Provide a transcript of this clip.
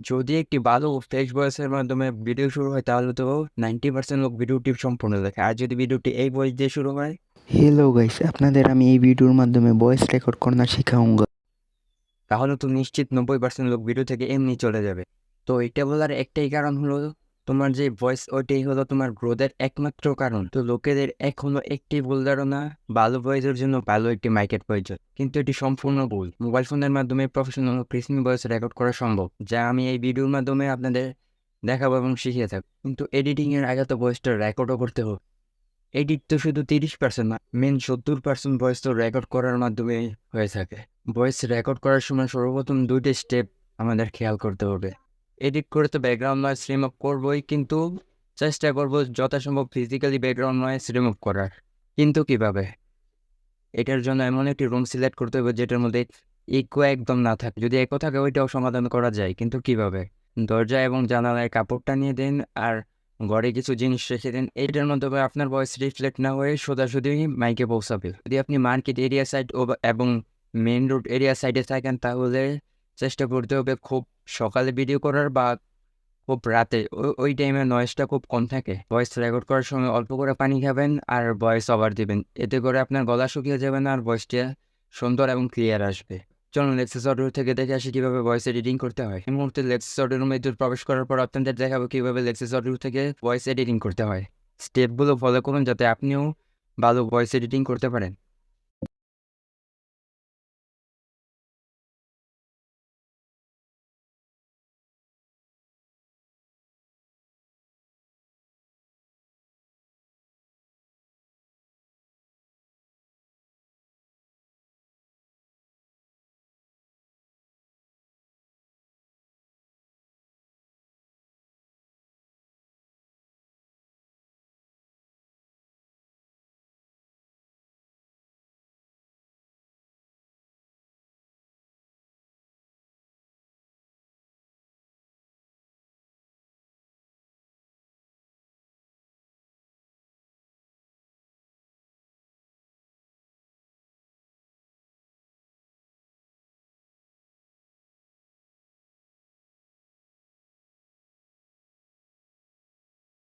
যদি একটি ভালো ফ্রেশ ভয়েসের মাধ্যমে ভিডিও শুরু হয় তাহলে তো 90% লোক ভিডিওটি সম্পূর্ণ দেখে। আর যদি ভিডিওটি এই ভয়েস দিয়ে শুরু হয় हेलो गाइस আপনাদের আমি এই ভিডিওর মাধ্যমে ভয়েস রেকর্ড করনা শেখাऊंगा। তাহলে তো নিশ্চিত 90% লোক ভিডিও থেকে এমনি চলে যাবে। তো এটা বলার একটাই কারণ হলো তোমার যে ভয়েস, ওইটাই হলো তোমার গ্রোথের একমাত্র কারণ। তো লোকেদের এখনো একটি ভুল ধারণা, ভালো ভয়েসের জন্য ভালো একটি মাইকের প্রয়োজন, কিন্তু এটি সম্পূর্ণ ভুল। মোবাইল ফোনের মাধ্যমে প্রফেশনাল ক্রিসমি ভয়েস রেকর্ড করা সম্ভব, যা আমি এই ভিডিওর মাধ্যমে আপনাদের দেখাবো এবং শিখিয়ে থাকবো। কিন্তু এডিটিং এর আগে তো ভয়েসটা রেকর্ডও করতে হবে। এডিট তো শুধু 30% না, মেন 70% ভয়েস তো রেকর্ড করার মাধ্যমে হয়ে থাকে। ভয়েস রেকর্ড করার সময় সর্বপ্রথম দুইটি স্টেপ আমাদের খেয়াল করতে হবে। এডিট করে তো ব্যাকগ্রাউন্ড নয়েজ রিমুভ করবোই, কিন্তু চেষ্টা করবো যথাসম্ভব ফিজিক্যালি ব্যাকগ্রাউন্ড নয়েজ রিমুভ করার। কিন্তু কিভাবে? এটার জন্য এমন একটি রুম সিলেক্ট করতে হবে যেটার মধ্যে ইকো একদম না থাকে। যদি ইকো থাকে ওইটাও সমাধান করা যায়, কিন্তু কিভাবে? দরজা এবং জানালায় কাপড়টা নিয়ে দিন আর ঘরে কিছু জিনিস রেখে দিন। এইটার মাধ্যমে আপনার ভয়েস রিফ্লেক্ট না হয়ে সোজাসুজি মাইকে পৌঁছাবে। যদি আপনি মার্কেট এরিয়া সাইড এবং মেইন রোড এরিয়া সাইডে থাকেন তাহলে চেষ্টা করতে হবে খুব সকালে ভিডিও করার বা খুব রাতে। ওই টাইমে নয়েজটা খুব কম থাকে। ভয়েস রেকর্ড করার সময় অল্প করে পানি খাবেন আর ভয়েস ওভার দিবেন, এতে করে আপনার গলা শুকিয়ে যাবে না আর ভয়েসটা সুন্দর এবং ক্লিয়ার আসবে। চলুন লেক্সাস অডিও থেকে দেখে আসি কিভাবে ভয়েস এডিটিং করতে হয়। এই মুহূর্তে লেক্সাস অডিওর মধ্যে প্রবেশ করার পর আপনাদের দেখাবো কিভাবে লেক্সাস অডিও থেকে ভয়েস এডিটিং করতে হয়। স্টেপগুলো ফলো করুন যাতে আপনিও ভালো ভয়েস এডিটিং করতে পারেন।